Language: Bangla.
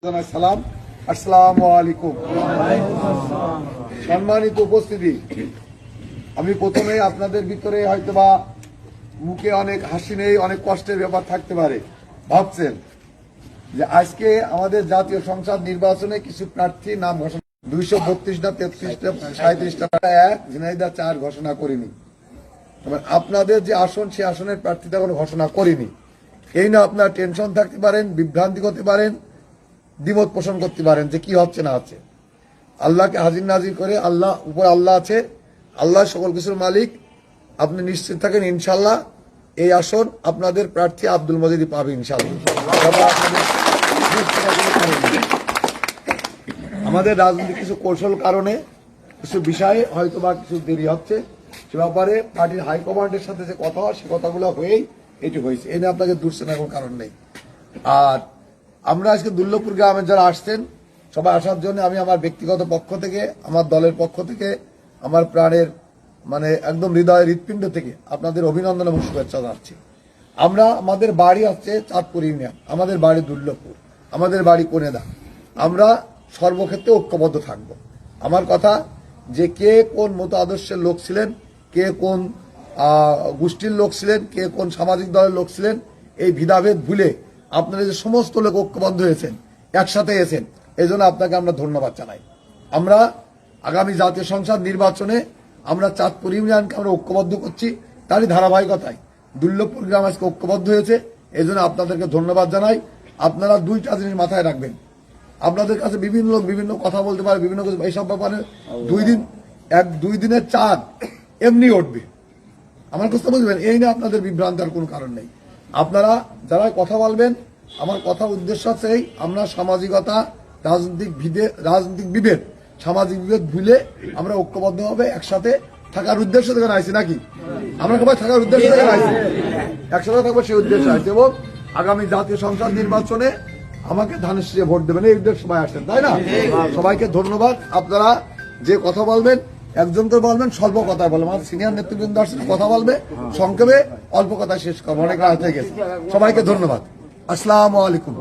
সালাম, আসসালামু আলাইকুম। সম্মানিত উপস্থিতি, আমি প্রথমে আপনাদের ভিতরে হয়তোবা মুখে অনেক হাসি নেই, অনেক কষ্টের ব্যাপার থাকতে পারে। ভাবছেন যে আজকে আমাদের জাতীয় সংসদ নির্বাচনে কিছু প্রার্থী নাম ঘোষণা 232টা 33টা 37টা এক ঝিনাইদহ 4 ঘোষণা করিনি। আপনাদের যে আসন সে আসনের প্রার্থীটা কোনো ঘোষণা করিনি। এই না আপনার টেনশন থাকতে পারেন, বিভ্রান্তি করতে পারেন, দ্বিমত পোষণ করতে পারেন যে কি হচ্ছে না হচ্ছে। আল্লাহকে হাজির নাজির করে উপর আল্লাহ আছে, আল্লাহ সকল কিছুর মালিক। আপনি নিশ্চিত থাকেন ইনশাল্লাহ এই আসন আপনাদের প্রার্থী আব্দুল মজিদই পাবে ইনশাল্লাহ। আমাদের রাজনৈতিক কিছু কৌশল কারণে কিছু বিষয়ে হয়তো বা কিছু দেরি হচ্ছে, সে ব্যাপারে পার্টির হাইকমান্ডের সাথে যে কথা হয় সে কথাগুলো হয়েই এটি হয়েছে। এনে আপনাকে দুশ্চিন্তার কোনো কারণ নেই। আর আমরা আজকে দুর্লভপুর গ্রামে যারা আসছেন সবাই আসার জন্য আমি আমার ব্যক্তিগত পক্ষ থেকে, আমার দলের পক্ষ থেকে, আমার প্রাণের একদম হৃদয়ের হৃৎপিণ্ড থেকে আপনাদের অভিনন্দন এবং শুভেচ্ছা জানাচ্ছি। আমাদের বাড়ি হচ্ছে চাঁদপুর ইউনিয়ন, আমাদের বাড়ি দুর্লভপুর, আমাদের বাড়ি কোনেদা। আমরা সর্বক্ষেত্রে ঐক্যবদ্ধ থাকব। আমার কথা যে কে কোন মত আদর্শের লোক ছিলেন, কে কোন গোষ্ঠীর লোক ছিলেন, কে কোন সামাজিক দলের লোক ছিলেন, এই ভেদাভেদ ভুলে আপনারা যে সমস্ত লোক ঐক্যবদ্ধ হয়েছেন, একসাথে এসেছেন, এই জন্য আপনাকে আমরা ধন্যবাদ জানাই। আমরা আগামী জাতীয় সংসদ নির্বাচনে আমরা চাঁদপুর ইউনিয়নকে আমরা ঐক্যবদ্ধ করছি, তারই ধারাবাহিকতায় দুর্লভপুর গ্রাম আজকে ঐক্যবদ্ধ হয়েছে, এই জন্য আপনাদেরকে ধন্যবাদ জানাই। আপনারা দুইটা জিনিস মাথায় রাখবেন, আপনাদের কাছে বিভিন্ন লোক বিভিন্ন কথা বলতে পারে, বিভিন্ন কিছু এইসব ব্যাপারে দুই দিনের চাঁদ এমনি উঠবে, আমার কথা বুঝবেন। এই নিয়ে আপনাদের বিভ্রান্তার কোনো কারণ নেই। আপনারা যারা কথা বলবেন, আমার কথা উদ্দেশ্য আছে আমরা সামাজিকতা, রাজনৈতিক বিভেদ, সামাজিক বিভেদ ভুলে আমরা ঐক্যবদ্ধভাবে একসাথে থাকার উদ্দেশ্য থেকে আইছি নাকি? আমরা সবাই থাকার উদ্দেশ্য থেকে আইছি, একসাথে থাকবো সেই উদ্দেশ্য আছে। এবং আগামী জাতীয় সংসদ নির্বাচনে আমাকে ধানের শীষে ভোট দেবেন, এই উদ্দেশ্য সবাই আসছেন, তাই না? সবাইকে ধন্যবাদ। আপনারা যে কথা বলবেন একজন করে বলবেন, স্বল্প কথায় বলবেন। আমার সিনিয়র নেতৃবৃন্দ আসছে, কথা বলবে সংক্ষেপে, অল্প কথায় শেষ করবো, অনেক রাত হয়ে গেছে। সবাইকে ধন্যবাদ। আসসালামু আলাইকুম।